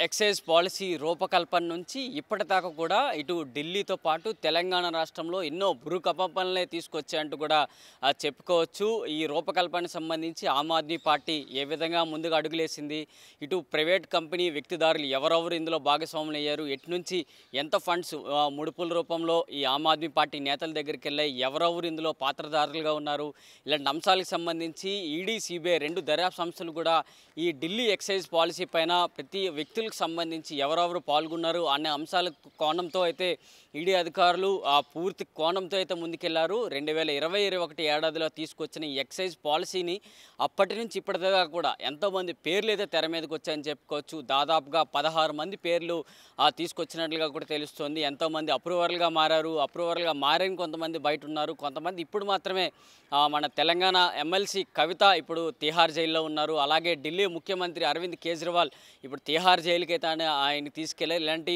Excise policy రూపకల్పన నుంచి ఇప్పటిదాకా కూడా ఇటు ఢిల్లీతో పాటు తెలంగాణ రాష్ట్రంలో ఎన్నో భూకంపాలనే తీసుకొచ్చాయంటూ కూడా చెప్పుకోవచ్చు. ఈ రూపకల్పనకు సంబంధించి ఆమ్ ఆద్మీ పార్టీ ఏ విధంగా ముందుగా అడుగులేసింది, ఇటు ప్రైవేట్ కంపెనీ వ్యక్తిదారులు ఎవరెవరు ఇందులో భాగస్వాములు అయ్యారు, ఎటు నుంచి ఎంత ఫండ్స్ ముడుపుల రూపంలో ఈ ఆమ్ ఆద్మీ పార్టీ నేతల దగ్గరికి వెళ్ళాయి, ఎవరెవరు ఇందులో పాత్రధారులుగా ఉన్నారు, ఇలాంటి అంశాలకు సంబంధించి ఈడీ, సిబిఐ రెండు దర్యాప్తు సంస్థలు కూడా ఈ ఢిల్లీ ఎక్సైజ్ పాలసీ పైన ప్రతి వ్యక్తులకు సంబంధించి ఎవరెవరు పాల్గొన్నారు అనే అంశాల కోణంతో అయితే ఈడీ అధికారులు ఆ పూర్తి కోణంతో అయితే ముందుకెళ్లారు. 2020-21 ఏడాదిలో తీసుకొచ్చిన ఈ ఎక్సైజ్ పాలసీని అప్పటి నుంచి ఇప్పటిదాకా కూడా ఎంతోమంది పేర్లు అయితే తెర మీదకి వచ్చాయని చెప్పుకోవచ్చు. దాదాపుగా 16 మంది పేర్లు తీసుకొచ్చినట్లుగా కూడా తెలుస్తోంది. ఎంతోమంది అప్రూవర్లుగా మారారు, అప్రూవర్లుగా మారని కొంతమంది బయట ఉన్నారు, కొంతమంది ఇప్పుడు మాత్రమే మన తెలంగాణ ఎమ్మెల్సీ కవిత ఇప్పుడు తిహార్ జైల్లో ఉన్నారు. అలాగే ఢిల్లీ ముఖ్యమంత్రి అరవింద్ కేజ్రీవాల్ ఇప్పుడు తిహార్ జైలుకి అయితే ఆయన తీసుకెళ్లారు. ఇలాంటి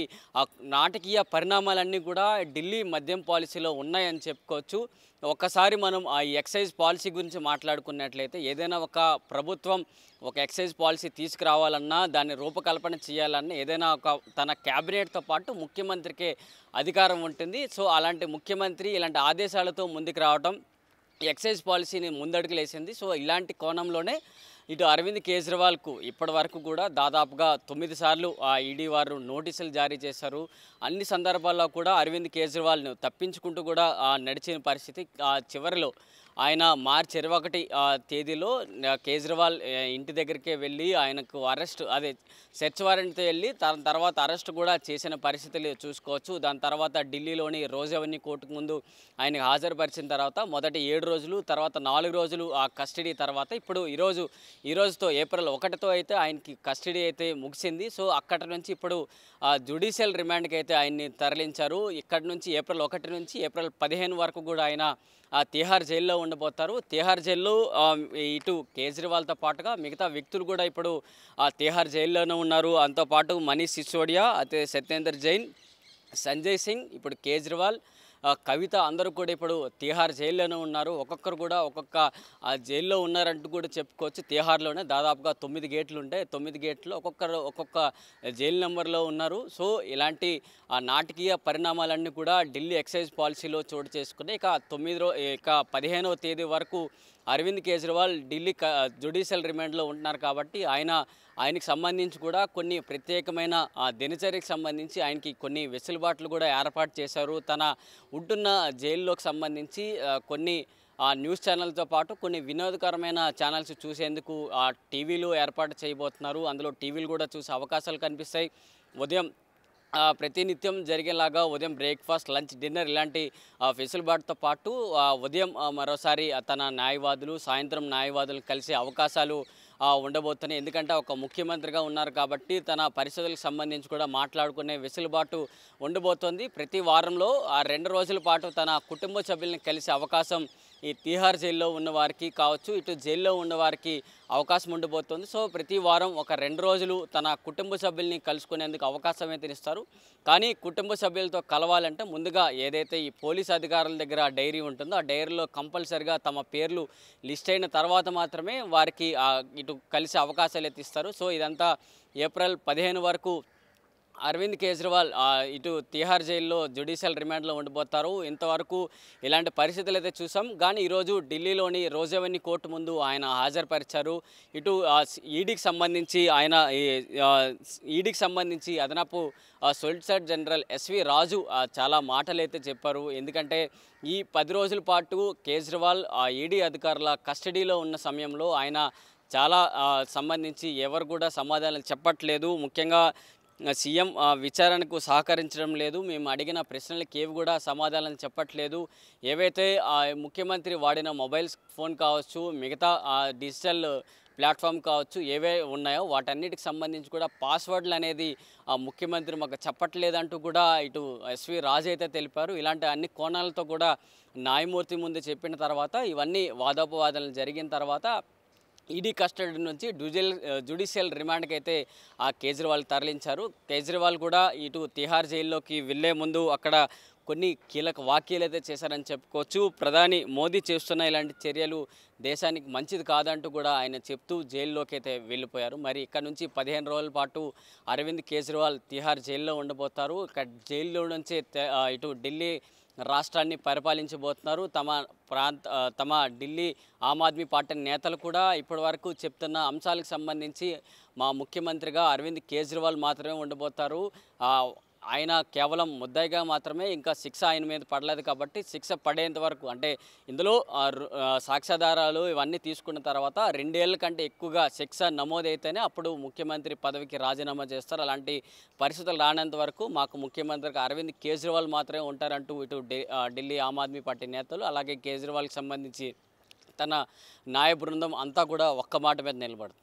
నాటకీయ పరిణామాలన్నీ కూడా ఢిల్లీ మద్యం పాలసీలో ఉన్నాయని చెప్పుకోవచ్చు. ఒక్కసారి మనం ఆ ఎక్సైజ్ పాలసీ గురించి మాట్లాడుకున్నట్లయితే ఏదైనా ఒక ప్రభుత్వం ఒక ఎక్సైజ్ పాలసీ తీసుకురావాలన్నా, దాన్ని రూపకల్పన చేయాలన్నా ఏదైనా ఒక తన క్యాబినెట్తో పాటు ముఖ్యమంత్రికే అధికారం ఉంటుంది. సో అలాంటి ముఖ్యమంత్రి ఇలాంటి ఆదేశాలతో ముందుకు రావడం ఎక్సైజ్ పాలసీని ముందడుగులేసింది. సో ఇలాంటి కోణంలోనే ఇటు అరవింద్ కేజ్రీవాల్కు ఇప్పటి వరకు కూడా దాదాపుగా 9 సార్లు ఈడీ వారు నోటీసులు జారీ చేశారు. అన్ని సందర్భాల్లో కూడా అరవింద్ కేజ్రీవాల్ను తప్పించుకుంటూ కూడా నడిచిన పరిస్థితి. చివరిలో ఆయన మార్చి 21 తేదీలో కేజ్రీవాల్ ఇంటి దగ్గరికే వెళ్ళి ఆయనకు సెర్చ్ వారెంట్తో వెళ్ళి తర్వాత అరెస్ట్ కూడా చేసిన పరిస్థితులు చూసుకోవచ్చు. దాని తర్వాత ఢిల్లీలోని రోజ్ అవెన్యూ కోర్టుకు ముందు ఆయనకు హాజరుపరిచిన తర్వాత మొదటి 7 రోజులు, తర్వాత 4 రోజులు కస్టడీ, తర్వాత ఇప్పుడు ఈ రోజుతో ఏప్రిల్ 1తో అయితే ఆయనకి కస్టడీ అయితే ముగిసింది. సో అక్కడి నుంచి ఇప్పుడు జ్యుడిషియల్ రిమాండ్కి అయితే ఆయన్ని తరలించారు. ఇక్కడి నుంచి ఏప్రిల్ 1 నుంచి ఏప్రిల్ 15 వరకు కూడా ఆయన తిహార్ జైల్లో ఉండబోతారు. తిహార్ జైల్లో ఇటు కేజ్రీవాల్తో పాటుగా మిగతా వ్యక్తులు కూడా ఇప్పుడు తిహార్ జైల్లోనే ఉన్నారు. అంతోపాటు మనీష్ సిసోడియా, అయితే సత్యేందర్ జైన్, సంజయ్ సింగ్, ఇప్పుడు కేజ్రీవాల్, కవిత అందరూ కూడా ఇప్పుడు తిహార్ జైల్లోనే ఉన్నారు. ఒక్కొక్కరు కూడా ఒక్కొక్క జైల్లో ఉన్నారంటూ కూడా చెప్పుకోవచ్చు. తిహార్లోనే దాదాపుగా 9 గేట్లు ఉంటాయి. 9 గేట్లు ఒక్కొక్క జైలు నెంబర్లో ఉన్నారు. సో ఇలాంటి నాటకీయ పరిణామాలన్నీ కూడా ఢిల్లీ ఎక్సైజ్ పాలసీలో చోటు చేసుకున్నాయి. ఇక 15వ తేదీ వరకు అరవింద్ కేజ్రీవాల్ ఢిల్లీ జ్యుడిషియల్ రిమాండ్లో ఉంటున్నారు. కాబట్టి ఆయనకి సంబంధించి కూడా కొన్ని ప్రత్యేకమైన దినచర్యకు సంబంధించి ఆయనకి కొన్ని వెసులుబాట్లు కూడా ఏర్పాటు చేశారు. తన ఉంటున్న జైల్లోకి సంబంధించి కొన్ని న్యూస్ ఛానల్తో పాటు కొన్ని వినోదకరమైన ఛానల్స్ చూసేందుకు టీవీలు ఏర్పాటు చేయబోతున్నారు. అందులో టీవీలు కూడా చూసే అవకాశాలు కనిపిస్తాయి. ఉదయం ప్రతినిత్యం జరిగేలాగా ఉదయం బ్రేక్ఫాస్ట్, లంచ్, డిన్నర్ ఇలాంటి వెసులుబాటుతో పాటు ఉదయం మరోసారి తన న్యాయవాదులు, సాయంత్రం న్యాయవాదులు కలిసే అవకాశాలు ఉండబోతున్నాయి. ఎందుకంటే ఒక ముఖ్యమంత్రిగా ఉన్నారు కాబట్టి తన పరిస్థితులకు సంబంధించి కూడా మాట్లాడుకునే వెసులుబాటు ఉండబోతోంది. ప్రతి వారంలో 2 రోజుల పాటు తన కుటుంబ సభ్యుల్ని కలిసే అవకాశం ఈ తిహార్ జైల్లో ఉన్న వారికి కావచ్చు, ఇటు జైల్లో ఉన్న వారికి అవకాశం ఉండబోతోంది. సో ప్రతి వారం ఒక 2 రోజులు తన కుటుంబ సభ్యుల్ని కలుసుకునేందుకు అవకాశం అయితే ఇస్తారు. కానీ కుటుంబ సభ్యులతో కలవాలంటే ముందుగా ఏదైతే ఈ పోలీస్ అధికారుల దగ్గర డైరీ ఉంటుందో ఆ డైరీలో కంపల్సరిగా తమ పేర్లు లిస్ట్ అయిన తర్వాత మాత్రమే వారికి ఇటు కలిసే అవకాశాలు అయితే ఇస్తారు. సో ఇదంతా ఏప్రిల్ 15 వరకు అరవింద్ కేజ్రీవాల్ ఇటు తిహార్ జైల్లో జ్యుడిషియల్ రిమాండ్లో ఉండిపోతారు. ఇంతవరకు ఇలాంటి పరిస్థితులు అయితే చూసాం. కానీ ఈరోజు ఢిల్లీలోని రోజ్ అవెన్యూ కోర్టు ముందు ఆయన హాజరుపరిచారు. ఇటు ఈడీకి సంబంధించి అదనపు సొలిసిటర్ జనరల్ ఎస్వి రాజు చాలా మాటలు అయితే చెప్పారు. ఎందుకంటే ఈ 10 రోజుల పాటు కేజ్రీవాల్ ఈడీ అధికారుల కస్టడీలో ఉన్న సమయంలో ఆయన చాలా సంబంధించి ఎవరు కూడా సమాధానాలు చెప్పట్లేదు. ముఖ్యంగా సీఎం విచారణకు సహకరించడం లేదు. మేము అడిగిన ప్రశ్నలకు ఏవి కూడా సమాధానం చెప్పట్లేదు. ఏవైతే ముఖ్యమంత్రి వాడిన మొబైల్ ఫోన్ కావచ్చు, మిగతా డిజిటల్ ప్లాట్ఫామ్ కావచ్చు, ఏవే ఉన్నాయో వాటన్నిటికి సంబంధించి కూడా పాస్వర్డ్లు అనేది ముఖ్యమంత్రి మాకు చెప్పట్లేదంటూ కూడా ఇటు ఎస్వి రాజు అయితే తెలిపారు. ఇలాంటి అన్ని కోణాలతో కూడా న్యాయమూర్తి ముందు చెప్పిన తర్వాత ఇవన్నీ వాదోపవాదాలు జరిగిన తర్వాత ఈడీ కస్టడీ నుంచి జ్యుడిషియల్ రిమాండ్కి అయితే కేజ్రీవాల్ తరలించారు. కేజ్రీవాల్ కూడా ఇటు తిహార్ జైల్లోకి వెళ్లే ముందు అక్కడ కొన్ని కీలక వ్యాఖ్యలు అయితే చేశారని చెప్పుకోవచ్చు. ప్రధాని మోదీ చేస్తున్న ఇలాంటి చర్యలు దేశానికి మంచిది కాదంటూ కూడా ఆయన చెప్తూ జైల్లోకి అయితే వెళ్ళిపోయారు. మరి ఇక్కడ నుంచి 15 రోజుల పాటు అరవింద్ కేజ్రీవాల్ తిహార్ జైల్లో ఉండబోతారు. ఇక్కడ జైల్లో నుంచే ఇటు ఢిల్లీ రాష్ట్రాన్ని పరిపాలించబోతున్నారు. తమ ఢిల్లీ ఆమ్ ఆద్మీ పార్టీ నేతలు కూడా ఇప్పటివరకు చెప్తున్న అంశాలకు సంబంధించి మా ముఖ్యమంత్రిగా అరవింద్ కేజ్రీవాల్ మాత్రమే ఉండబోతారు. ఆయన కేవలం ముద్దాయిగా మాత్రమే, ఇంకా శిక్ష ఆయన మీద పడలేదు కాబట్టి శిక్ష పడేంత వరకు అంటే ఇందులో సాక్ష్యాధారాలు ఇవన్నీ తీసుకున్న తర్వాత 2 ఏళ్ల కంటే ఎక్కువగా శిక్ష నమోదైతేనే అప్పుడు ముఖ్యమంత్రి పదవికి రాజీనామా చేస్తారు. అలాంటి పరిస్థితులు రానంత వరకు మాకు ముఖ్యమంత్రిగా అరవింద్ కేజ్రీవాల్ మాత్రమే ఉంటారంటూ ఇటు ఢిల్లీ ఆమ్ ఆద్మీ పార్టీ నేతలు అలాగే కేజ్రీవాల్కి సంబంధించి తన న్యాయ బృందం అంతా కూడా ఒక్క మాట మీద నిలబడుతుంది.